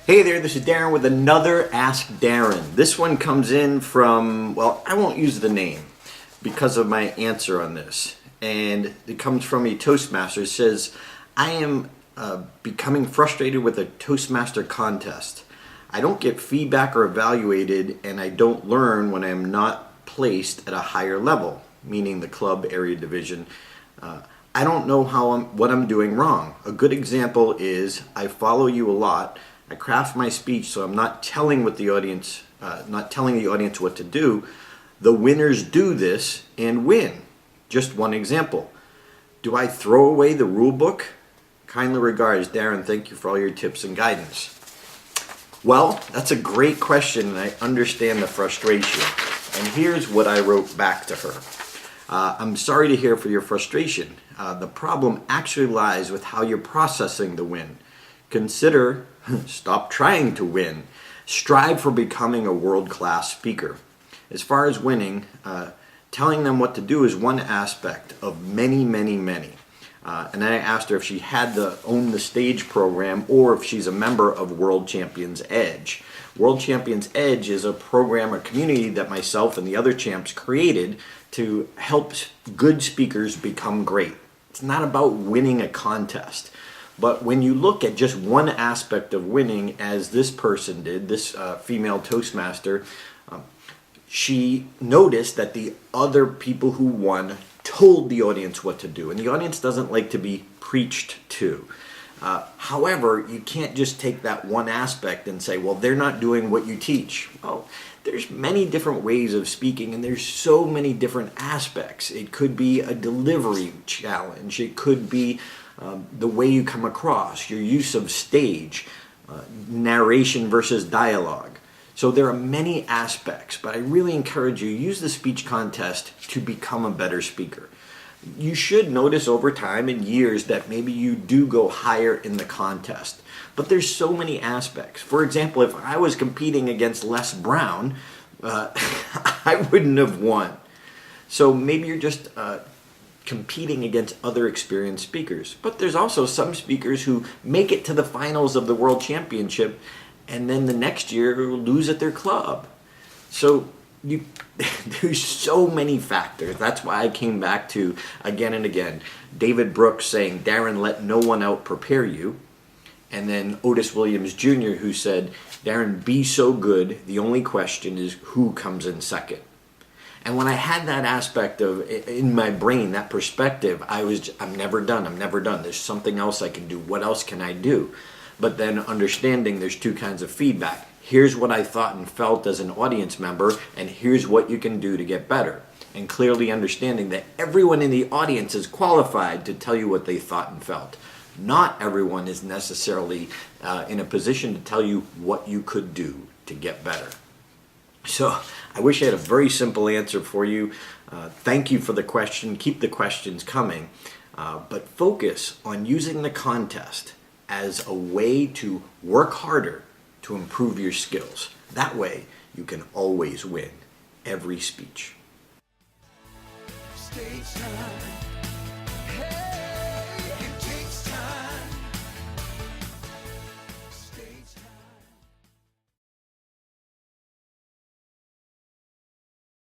Hey there, this is Darren with another Ask Darren. This one comes in from, well, I won't use the name because of my answer on this. And it comes from a Toastmaster. It says, I am becoming frustrated with a Toastmaster contest. I don't get feedback or evaluated, and I don't learn when I am not placed at a higher level, meaning the club, area, division. I don't know what I'm doing wrong. A good example is I follow you a lot. I craft my speech so I'm not telling the audience what to do. The winners do this and win. Just one example. Do I throw away the rule book? Kindly regards, Darren. Thank you for all your tips and guidance. Well, that's a great question, and I understand the frustration. And here's what I wrote back to her. I'm sorry to hear for your frustration. The problem actually lies with how you're processing the win. Consider, stop trying to win. Strive for becoming a world-class speaker. As far as winning, telling them what to do is one aspect of many, many, many. And then I asked her if she had to own the stage program or if she's a member of World Champions Edge. World Champions Edge is a program, a community that myself and the other champs created to help good speakers become great. It's not about winning a contest. But when you look at just one aspect of winning, as this person did, this female Toastmaster, she noticed that the other people who won told the audience what to do. And the audience doesn't like to be preached to. However, you can't just take that one aspect and say, well, they're not doing what you teach. Well, there's many different ways of speaking, and there's so many different aspects. It could be a delivery challenge. It could be the way you come across, your use of stage, narration versus dialogue. So there are many aspects, but I really encourage you, use the speech contest to become a better speaker. You should notice over time and years that maybe you do go higher in the contest. But there's so many aspects. For example, if I was competing against Les Brown, I wouldn't have won. So maybe you're just competing against other experienced speakers. But there's also some speakers who make it to the finals of the World Championship and then the next year lose at their club. So there's so many factors. That's why I came back to, again and again, David Brooks saying, Darren, let no one out prepare you. And then Otis Williams Jr., who said, Darren, be so good, the only question is who comes in second. And when I had that aspect of, in my brain, that perspective, I'm never done, there's something else I can do, what else can I do? But then understanding there's two kinds of feedback. Here's what I thought and felt as an audience member, and here's what you can do to get better. And clearly understanding that everyone in the audience is qualified to tell you what they thought and felt. Not everyone is necessarily in a position to tell you what you could do to get better. So I wish I had a very simple answer for you. Thank you for the question. Keep the questions coming. But focus on using the contest as a way to work harder to improve your skills. That way, you can always win every speech. Stage time.